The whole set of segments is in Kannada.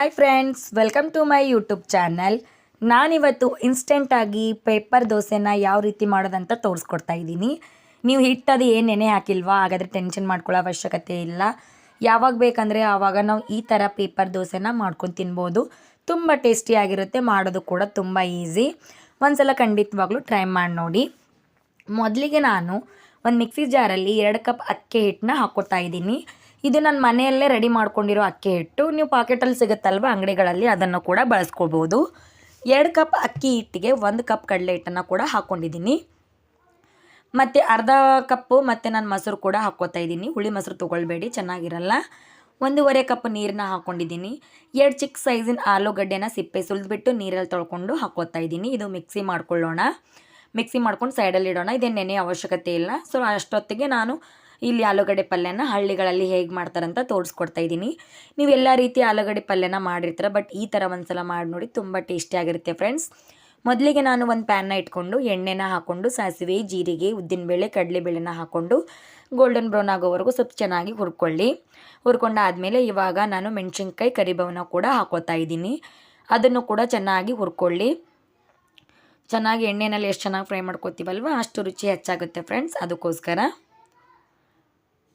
Hi friends, welcome to my YouTube channel. ನಾನಿವತ್ತು ಇನ್ಸ್ಟೆಂಟಾಗಿ ಪೇಪರ್ ದೋಸೆನ ಯಾವ ರೀತಿ ಮಾಡೋದಂತ ತೋರಿಸ್ಕೊಡ್ತಾ ಇದ್ದೀನಿ. ನೀವು ಹಿಟ್ಟದು ಏನು ನೆನೆ ಹಾಕಿಲ್ವಾ, ಹಾಗಾದರೆ ಟೆನ್ಷನ್ ಮಾಡ್ಕೊಳ್ಳೋ ಅವಶ್ಯಕತೆ ಇಲ್ಲ. ಯಾವಾಗ ಬೇಕಂದರೆ ಆವಾಗ ನಾವು ಈ ಥರ ಪೇಪರ್ ದೋಸೆನ ಮಾಡ್ಕೊಂಡು ತಿನ್ಬೋದು. ತುಂಬ ಟೇಸ್ಟಿಯಾಗಿರುತ್ತೆ, ಮಾಡೋದು ಕೂಡ ತುಂಬ ಈಸಿ. ಒಂದ್ಸಲ ಖಂಡಿತವಾಗ್ಲೂ ಟ್ರೈ ಮಾಡಿ ನೋಡಿ. ಮೊದಲಿಗೆ ನಾನು ಒಂದು ಮಿಕ್ಸಿ ಜಾರಲ್ಲಿ 2 ಕಪ್ ಅಕ್ಕಿ ಹಿಟ್ಟನ್ನ ಹಾಕ್ಕೊತಾ ಇದ್ದೀನಿ. ಇದು ನನ್ನ ಮನೆಯಲ್ಲೇ ರೆಡಿ ಮಾಡ್ಕೊಂಡಿರೋ ಅಕ್ಕಿ ಹಿಟ್ಟು. ನೀವು ಪಾಕೆಟಲ್ಲಿ ಸಿಗುತ್ತಲ್ವ ಅಂಗಡಿಗಳಲ್ಲಿ, ಅದನ್ನು ಕೂಡ ಬಳಸ್ಕೊಳ್ಬೋದು. 2 ಕಪ್ ಅಕ್ಕಿ ಹಿಟ್ಟಿಗೆ 1 ಕಪ್ ಕಡಲೆ ಹಿಟ್ಟನ್ನು ಕೂಡ ಹಾಕ್ಕೊಂಡಿದ್ದೀನಿ. ಮತ್ತು ಅರ್ಧ ಕಪ್ಪು ಮತ್ತು ನಾನು ಮೊಸರು ಕೂಡ ಹಾಕ್ಕೋತಾ ಇದ್ದೀನಿ. ಹುಳಿ ಮೊಸರು ತೊಗೊಳ್ಬೇಡಿ, ಚೆನ್ನಾಗಿರಲ್ಲ. 1.5 ಕಪ್ ನೀರನ್ನ ಹಾಕ್ಕೊಂಡಿದ್ದೀನಿ. 2 ಚಿಕ್ಕ ಸೈಜಿನ ಆಲೂಗಡ್ಡೆನ ಸಿಪ್ಪೆ ಸುಲಿದ್ಬಿಟ್ಟು ನೀರಲ್ಲಿ ತೊಳ್ಕೊಂಡು ಹಾಕ್ಕೋತಾ ಇದ್ದೀನಿ. ಇದು ಮಿಕ್ಸಿ ಮಾಡ್ಕೊಳ್ಳೋಣ. ಮಿಕ್ಸಿ ಮಾಡ್ಕೊಂಡು ಸೈಡಲ್ಲಿ ಇಡೋಣ. ಇದೇನು ನೆನೆ ಅವಶ್ಯಕತೆ ಇಲ್ಲ. ಸೊ ಅಷ್ಟೊತ್ತಿಗೆ ನಾನು ಇಲ್ಲಿ ಆಲೂಗಡ್ಡೆ ಪಲ್ಯನ ಹಳ್ಳಿಗಳಲ್ಲಿ ಹೇಗೆ ಮಾಡ್ತಾರಂತ ತೋರಿಸ್ಕೊಡ್ತಾ ಇದ್ದೀನಿ. ನೀವು ಎಲ್ಲ ರೀತಿ ಆಲೂಗಡ್ಡೆ ಪಲ್ಯನ ಮಾಡಿರ್ತೀರ, ಬಟ್ ಈ ಥರ ಒಂದ್ಸಲ ಮಾಡಿ ನೋಡಿ, ತುಂಬ ಟೇಸ್ಟಿಯಾಗಿರುತ್ತೆ ಫ್ರೆಂಡ್ಸ್. ಮೊದಲಿಗೆ ನಾನು ಒಂದು ಪ್ಯಾನ್ನ ಇಟ್ಕೊಂಡು ಎಣ್ಣೆನ ಹಾಕ್ಕೊಂಡು ಸಾಸಿವೆ, ಜೀರಿಗೆ, ಉದ್ದಿನಬೇಳೆ, ಕಡಲೆಬೇಳೆನ ಹಾಕ್ಕೊಂಡು ಗೋಲ್ಡನ್ ಬ್ರೌನ್ ಆಗೋವರೆಗೂ ಸ್ವಲ್ಪ ಚೆನ್ನಾಗಿ ಹುರ್ಕೊಳ್ಳಿ. ಹುರ್ಕೊಂಡಾದಮೇಲೆ ಇವಾಗ ನಾನು ಮೆಣಸಿನ್ಕಾಯಿ, ಕರಿಬೇವನ್ನ ಕೂಡ ಹಾಕೋತಾ ಇದ್ದೀನಿ. ಅದನ್ನು ಕೂಡ ಚೆನ್ನಾಗಿ ಹುರ್ಕೊಳ್ಳಿ. ಚೆನ್ನಾಗಿ ಎಣ್ಣೆಯಲ್ಲಿ ಎಷ್ಟು ಚೆನ್ನಾಗಿ ಫ್ರೈ ಮಾಡ್ಕೋತೀವಲ್ವ ಅಷ್ಟು ರುಚಿ ಹೆಚ್ಚಾಗುತ್ತೆ ಫ್ರೆಂಡ್ಸ್. ಅದಕ್ಕೋಸ್ಕರ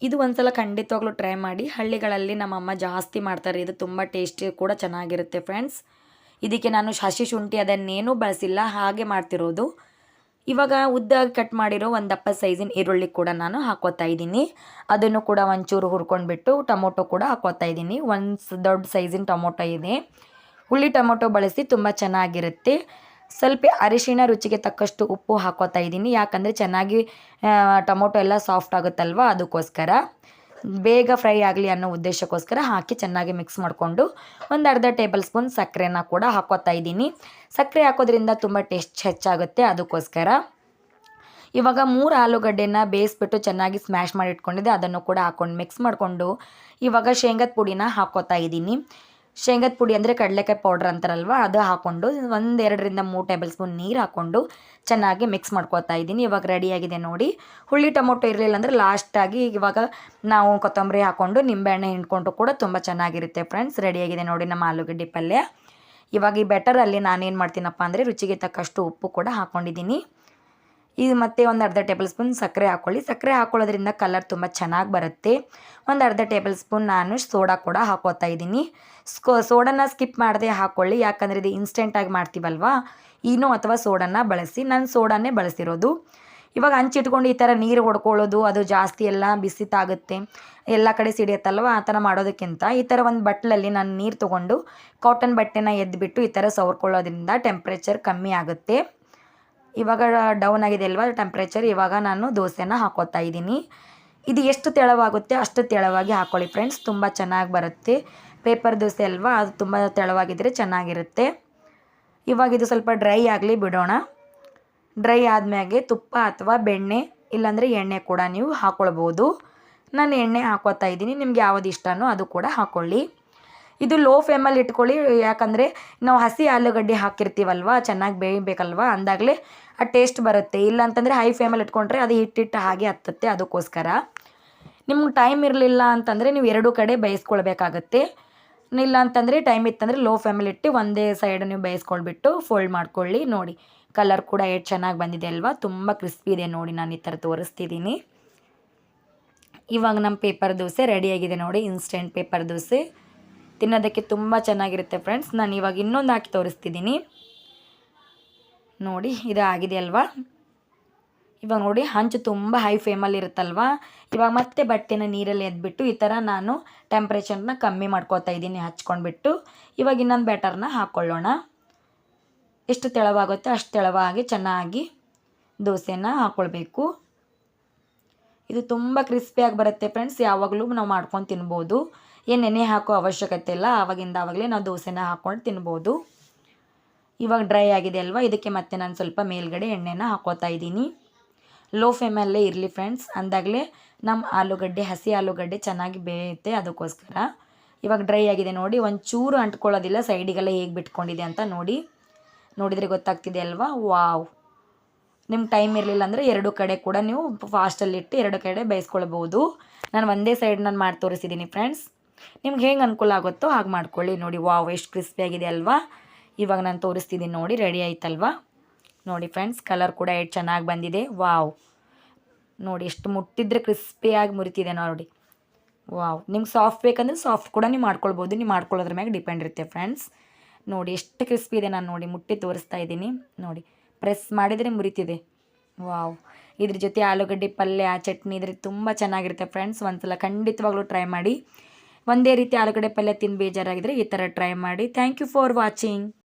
ಇದು ಒಂದ್ಸಲ ಖಂಡಿತವಾಗ್ಲೂ ಟ್ರೈ ಮಾಡಿ. ಹಳ್ಳಿಗಳಲ್ಲಿ ನಮ್ಮಮ್ಮ ಜಾಸ್ತಿ ಮಾಡ್ತಾರೆ. ಇದು ತುಂಬ ಟೇಸ್ಟಿ ಕೂಡ ಚೆನ್ನಾಗಿರುತ್ತೆ ಫ್ರೆಂಡ್ಸ್. ಇದಕ್ಕೆ ನಾನು ಹಸಿ ಶುಂಠಿ ಅದನ್ನೇನೂ ಬಳಸಿಲ್ಲ, ಹಾಗೆ ಮಾಡ್ತಿರೋದು. ಇವಾಗ ಉದ್ದಾಗಿ ಕಟ್ ಮಾಡಿರೋ ಒಂದು ದಪ್ಪ ಸೈಜಿನ ಈರುಳ್ಳಿ ಕೂಡ ನಾನು ಹಾಕ್ಕೋತಾ ಇದ್ದೀನಿ. ಅದನ್ನು ಕೂಡ ಒಂಚೂರು ಹುರ್ಕೊಂಡ್ಬಿಟ್ಟು ಟೊಮೊಟೊ ಕೂಡ ಹಾಕ್ಕೋತಾ ಇದ್ದೀನಿ. ಒಂದು ದೊಡ್ಡ ಸೈಜಿನ ಟೊಮೊಟೊ ಇದೆ. ಹುಳಿ ಟೊಮೊಟೊ ಬಳಸಿ ತುಂಬ ಚೆನ್ನಾಗಿರುತ್ತೆ. ಸ್ವಲ್ಪ ಅರಿಶಿಣ, ರುಚಿಗೆ ತಕ್ಕಷ್ಟು ಉಪ್ಪು ಹಾಕ್ಕೋತಾ ಇದ್ದೀನಿ. ಯಾಕಂದರೆ ಚೆನ್ನಾಗಿ ಟೊಮೊಟೊ ಎಲ್ಲ ಸಾಫ್ಟ್ ಆಗುತ್ತಲ್ವ, ಅದಕ್ಕೋಸ್ಕರ ಬೇಗ ಫ್ರೈ ಆಗಲಿ ಅನ್ನೋ ಉದ್ದೇಶಕ್ಕೋಸ್ಕರ ಹಾಕಿ ಚೆನ್ನಾಗಿ ಮಿಕ್ಸ್ ಮಾಡಿಕೊಂಡು ಒಂದು ಅರ್ಧ ಟೇಬಲ್ ಸ್ಪೂನ್ ಸಕ್ಕರೆನ ಕೂಡ ಹಾಕ್ಕೋತಾ ಇದ್ದೀನಿ. ಸಕ್ಕರೆ ಹಾಕೋದ್ರಿಂದ ತುಂಬ ಟೇಸ್ಟ್ ಹೆಚ್ಚಾಗುತ್ತೆ, ಅದಕ್ಕೋಸ್ಕರ. ಇವಾಗ 3 ಆಲೂಗಡ್ಡೆನ ಬೇಯಿಸ್ಬಿಟ್ಟು ಚೆನ್ನಾಗಿ ಸ್ಮ್ಯಾಶ್ ಮಾಡಿ ಇಟ್ಕೊಂಡಿದ್ದೆ, ಅದನ್ನು ಕೂಡ ಹಾಕ್ಕೊಂಡು ಮಿಕ್ಸ್ ಮಾಡಿಕೊಂಡು ಇವಾಗ ಶೇಂಗದ ಪುಡಿನ ಹಾಕ್ಕೋತಾ ಇದ್ದೀನಿ. ಶೇಂಗದ ಪುಡಿ ಅಂದರೆ ಕಡಲೆಕಾಯಿ ಪೌಡ್ರ್ ಅಂತಾರಲ್ವ, ಅದು ಹಾಕ್ಕೊಂಡು 1-2 ಟೇಬಲ್ ಸ್ಪೂನ್ ನೀರು ಹಾಕ್ಕೊಂಡು ಚೆನ್ನಾಗಿ ಮಿಕ್ಸ್ ಮಾಡ್ಕೋತಾ ಇದ್ದೀನಿ. ಇವಾಗ ರೆಡಿಯಾಗಿದೆ ನೋಡಿ. ಹುಳಿ ಟೊಮೊಟೊ ಇರಲಿಲ್ಲ ಅಂದರೆ ಲಾಸ್ಟಾಗಿ ಇವಾಗ ನಾವು ಕೊತ್ತಂಬರಿ ಹಾಕ್ಕೊಂಡು ನಿಂಬೆಹಣ್ಣೆ ಹಿಂಡ್ಕೊಂಡು ಕೂಡ ತುಂಬ ಚೆನ್ನಾಗಿರುತ್ತೆ ಫ್ರೆಂಡ್ಸ್. ರೆಡಿಯಾಗಿದೆ ನೋಡಿ ನಮ್ಮ ಆಲೂಗಡ್ಡೆ ಪಲ್ಯ. ಇವಾಗ ಈ ಬೆಟರಲ್ಲಿ ನಾನೇನು ಮಾಡ್ತೀನಪ್ಪ ಅಂದರೆ ರುಚಿಗೆ ತಕ್ಕಷ್ಟು ಉಪ್ಪು ಕೂಡ ಹಾಕ್ಕೊಂಡಿದ್ದೀನಿ. ಇದು ಮತ್ತೆ ಒಂದು ಅರ್ಧ ಟೇಬಲ್ ಸ್ಪೂನ್ ಸಕ್ಕರೆ ಹಾಕ್ಕೊಳ್ಳಿ. ಸಕ್ಕರೆ ಹಾಕ್ಕೊಳ್ಳೋದ್ರಿಂದ ಕಲರ್ ತುಂಬ ಚೆನ್ನಾಗಿ ಬರುತ್ತೆ. ಒಂದು ಅರ್ಧ ಟೇಬಲ್ ಸ್ಪೂನ್ ನಾನು ಸೋಡಾ ಕೂಡ ಹಾಕ್ಕೋತಾ ಇದ್ದೀನಿ. ಸೋಡಾನ ಸ್ಕಿಪ್ ಮಾಡದೆ ಹಾಕ್ಕೊಳ್ಳಿ, ಯಾಕಂದರೆ ಇದು ಇನ್ಸ್ಟೆಂಟಾಗಿ ಮಾಡ್ತೀವಲ್ವಾ. ಈನೋ ಅಥವಾ ಸೋಡಾನ ಬಳಸಿ, ನಾನು ಸೋಡಾನೇ ಬಳಸಿರೋದು. ಇವಾಗ ಹಂಚಿಟ್ಕೊಂಡು ಈ ಥರ ನೀರು ಹೊಡ್ಕೊಳ್ಳೋದು ಅದು ಜಾಸ್ತಿ ಎಲ್ಲ ಬಿಸಿ ತಾಗುತ್ತೆ, ಎಲ್ಲ ಕಡೆ ಸಿಡಿಯುತ್ತಲ್ವ, ಆ ಥರ ಮಾಡೋದಕ್ಕಿಂತ ಈ ಥರ ಒಂದು ಬಟ್ಲಲ್ಲಿ ನಾನು ನೀರು ತೊಗೊಂಡು ಕಾಟನ್ ಬಟ್ಟೆನ ಎದ್ಬಿಟ್ಟು ಈ ಥರ ಸವರ್ಕೊಳ್ಳೋದ್ರಿಂದ ಟೆಂಪ್ರೇಚರ್ ಕಮ್ಮಿ ಆಗುತ್ತೆ. ಇವಾಗ ಡೌನ್ ಆಗಿದೆ ಅಲ್ವಾ ಟೆಂಪ್ರೇಚರ್. ಇವಾಗ ನಾನು ದೋಸೆನ ಹಾಕ್ಕೋತಾ ಇದ್ದೀನಿ. ಇದು ಎಷ್ಟು ತೆಳವಾಗುತ್ತೆ ಅಷ್ಟು ತೆಳವಾಗಿ ಹಾಕ್ಕೊಳ್ಳಿ ಫ್ರೆಂಡ್ಸ್, ತುಂಬ ಚೆನ್ನಾಗಿ ಬರುತ್ತೆ. ಪೇಪರ್ ದೋಸೆ ಅಲ್ವಾ, ಅದು ತುಂಬ ತೆಳವಾಗಿದ್ದರೆ ಚೆನ್ನಾಗಿರುತ್ತೆ. ಇವಾಗ ಇದು ಸ್ವಲ್ಪ ಡ್ರೈ ಆಗಲಿ ಬಿಡೋಣ. ಡ್ರೈ ಆದಮೇಲೆ ತುಪ್ಪ ಅಥವಾ ಬೆಣ್ಣೆ ಇಲ್ಲಾಂದರೆ ಎಣ್ಣೆ ಕೂಡ ನೀವು ಹಾಕ್ಕೊಳ್ಬೋದು. ನಾನು ಎಣ್ಣೆ ಹಾಕ್ಕೋತಾ ಇದ್ದೀನಿ, ನಿಮ್ಗೆ ಯಾವುದು ಇಷ್ಟನೋ ಅದು ಕೂಡ ಹಾಕ್ಕೊಳ್ಳಿ. ಇದು ಲೋ ಫ್ಲೇಮಲ್ಲಿ ಇಟ್ಕೊಳ್ಳಿ, ಯಾಕಂದರೆ ನಾವು ಹಸಿ ಆಲೂಗಡ್ಡೆ ಹಾಕಿರ್ತೀವಲ್ವ, ಚೆನ್ನಾಗಿ ಬೇಯಬೇಕಲ್ವ, ಅಂದಾಗಲೇ ಆ ಟೇಸ್ಟ್ ಬರುತ್ತೆ. ಇಲ್ಲಾಂತಂದರೆ ಹೈ ಫ್ಲೇಮಲ್ಲಿ ಇಟ್ಕೊಂಡ್ರೆ ಅದು ಹಿಟ್ಟಿಟ್ಟು ಹಾಗೆ ಹತ್ತುತ್ತೆ, ಅದಕ್ಕೋಸ್ಕರ. ನಿಮ್ಗೆ ಟೈಮ್ ಇರಲಿಲ್ಲ ಅಂತಂದರೆ ನೀವು 2 ಕಡೆ ಬೇಯಿಸ್ಕೊಳ್ಬೇಕಾಗತ್ತೆ. ಇಲ್ಲ ಅಂತಂದರೆ ಟೈಮ್ ಇತ್ತಂದರೆ ಲೋ ಫ್ಲೇಮಲ್ಲಿ ಇಟ್ಟು ಒಂದೇ ಸೈಡ್ ನೀವು ಬೇಯಿಸ್ಕೊಳ್ಬಿಟ್ಟು ಫೋಲ್ಡ್ ಮಾಡ್ಕೊಳ್ಳಿ. ನೋಡಿ ಕಲರ್ ಕೂಡ ಎಷ್ಟು ಚೆನ್ನಾಗಿ ಬಂದಿದೆ ಅಲ್ವಾ, ತುಂಬ ಕ್ರಿಸ್ಪಿ ಇದೆ ನೋಡಿ. ನಾನು ಈ ಥರ ತೋರಿಸ್ತಿದ್ದೀನಿ. ಇವಾಗ ನಮ್ಮ ಪೇಪರ್ ದೋಸೆ ರೆಡಿಯಾಗಿದೆ ನೋಡಿ. ಇನ್ಸ್ಟೆಂಟ್ ಪೇಪರ್ ದೋಸೆ ತಿನ್ನೋದಕ್ಕೆ ತುಂಬ ಚೆನ್ನಾಗಿರುತ್ತೆ ಫ್ರೆಂಡ್ಸ್. ನಾನು ಇವಾಗ ಇನ್ನೊಂದು ಹಾಕಿ ತೋರಿಸ್ತಿದ್ದೀನಿ ನೋಡಿ. ಇದು ಆಗಿದೆ ಅಲ್ವಾ. ಇವಾಗ ನೋಡಿ ಹಂಚು ತುಂಬ ಹೈ ಫ್ಲೇಮಲ್ಲಿ ಇರುತ್ತಲ್ವ. ಇವಾಗ ಮತ್ತೆ ಬಟ್ಟೆನ ನೀರಲ್ಲಿ ಎದ್ಬಿಟ್ಟು ಈ ಥರ ನಾನು ಟೆಂಪ್ರೇಚರ್ನ ಕಮ್ಮಿ ಮಾಡ್ಕೋತಾ ಇದ್ದೀನಿ ಹಚ್ಕೊಂಡ್ಬಿಟ್ಟು. ಇವಾಗ ಇನ್ನೊಂದು ಬ್ಯಾಟರ್ನ ಹಾಕ್ಕೊಳ್ಳೋಣ. ಎಷ್ಟು ತೆಳವಾಗುತ್ತೆ ಅಷ್ಟು ತೆಳವಾಗಿ ಚೆನ್ನಾಗಿ ದೋಸೆನ ಹಾಕ್ಕೊಳ್ಬೇಕು. ಇದು ತುಂಬ ಕ್ರಿಸ್ಪಿಯಾಗಿ ಬರುತ್ತೆ ಫ್ರೆಂಡ್ಸ್. ಯಾವಾಗಲೂ ನಾವು ಮಾಡ್ಕೊಂಡು ತಿನ್ಬೋದು, ಏನು ನೆನೆ ಹಾಕೋ ಅವಶ್ಯಕತೆ ಇಲ್ಲ. ಆವಾಗಲೇ ನಾವು ದೋಸೆನ ಹಾಕ್ಕೊಂಡು ತಿನ್ಬೋದು. ಇವಾಗ ಡ್ರೈ ಆಗಿದೆ ಅಲ್ವಾ, ಇದಕ್ಕೆ ಮತ್ತೆ ನಾನು ಸ್ವಲ್ಪ ಮೇಲ್ಗಡೆ ಎಣ್ಣೆನ ಹಾಕ್ಕೋತಾ ಇದ್ದೀನಿ. ಲೋ ಫ್ಲೇಮಲ್ಲೇ ಇರಲಿ ಫ್ರೆಂಡ್ಸ್, ಅಂದಾಗಲೇ ನಮ್ಮ ಆಲೂಗಡ್ಡೆ, ಹಸಿ ಆಲೂಗಡ್ಡೆ ಚೆನ್ನಾಗಿ ಬೇಯುತ್ತೆ, ಅದಕ್ಕೋಸ್ಕರ. ಇವಾಗ ಡ್ರೈ ಆಗಿದೆ ನೋಡಿ, ಒಂಚೂರು ಅಂಟ್ಕೊಳ್ಳೋದಿಲ್ಲ. ಸೈಡಿಗೆಲ್ಲ ಹೇಗೆ ಬಿಟ್ಕೊಂಡಿದೆ ಅಂತ ನೋಡಿದರೆ ಗೊತ್ತಾಗ್ತಿದೆ ಅಲ್ವಾ. ವಾವ್. ನಿಮ್ಗೆ ಟೈಮ್ ಇರಲಿಲ್ಲ ಅಂದರೆ 2 ಕಡೆ ಕೂಡ ನೀವು ಫಾಸ್ಟಲ್ಲಿಟ್ಟು 2 ಕಡೆ ಬೇಯಿಸ್ಕೊಳ್ಬೋದು. ನಾನು ಒಂದೇ ಸೈಡ್ ಮಾಡಿ ತೋರಿಸಿದ್ದೀನಿ ಫ್ರೆಂಡ್ಸ್. ನಿಮ್ಗೆ ಹೆಂಗೆ ಅನುಕೂಲ ಆಗುತ್ತೋ ಹಾಗೆ ಮಾಡ್ಕೊಳ್ಳಿ. ನೋಡಿ ವಾವ್ ಎಷ್ಟು ಕ್ರಿಸ್ಪಿಯಾಗಿದೆ ಅಲ್ವಾ. ಇವಾಗ ನಾನು ತೋರಿಸ್ತಿದ್ದೀನಿ ನೋಡಿ, ರೆಡಿ ಆಯ್ತಲ್ವಾ. ನೋಡಿ ಫ್ರೆಂಡ್ಸ್, ಕಲರ್ ಕೂಡ ಎಷ್ಟು ಚೆನ್ನಾಗಿ ಬಂದಿದೆ. ವಾವ್, ನೋಡಿ ಎಷ್ಟು ಮುಟ್ಟಿದ್ರೆ ಕ್ರಿಸ್ಪಿಯಾಗಿ ಮುರಿತಿದೆ ನೋಡಿ. ವಾವ್, ನಿಮ್ಗೆ ಸಾಫ್ಟ್ ಬೇಕಂದ್ರೆ ಸಾಫ್ಟ್ ಕೂಡ ನೀವು ಮಾಡ್ಕೊಳ್ಬೋದು. ನೀವು ಮಾಡ್ಕೊಳ್ಳೋದ್ರ ಮ್ಯಾಗೆ ಡಿಪೆಂಡ್ ಇರುತ್ತೆ ಫ್ರೆಂಡ್ಸ್. ನೋಡಿ ಎಷ್ಟು ಕ್ರಿಸ್ಪಿ ಇದೆ, ನಾನು ನೋಡಿ ಮುಟ್ಟಿ ತೋರಿಸ್ತಾ ಇದ್ದೀನಿ ನೋಡಿ. ಪ್ರೆಸ್ ಮಾಡಿದರೆ ಮುರಿತಿದೆ. ವಾವ್, ಇದ್ರ ಜೊತೆ ಆಲೂಗಡ್ಡೆ ಪಲ್ಯ ಚಟ್ನಿ ಇದ್ರೆ ತುಂಬ ಚೆನ್ನಾಗಿರುತ್ತೆ ಫ್ರೆಂಡ್ಸ್. ಒಂದ್ಸಲ ಖಂಡಿತವಾಗ್ಲೂ ಟ್ರೈ ಮಾಡಿ. ಒಂದೇ ರೀತಿ ಆಲೂಗಡ್ಡೆ ಪಲ್ಯ ತಿಂದು ಬೇಜಾರಾಗಿದ್ದರೆ ಈ ಥರ ಟ್ರೈ ಮಾಡಿ. Thank you for watching.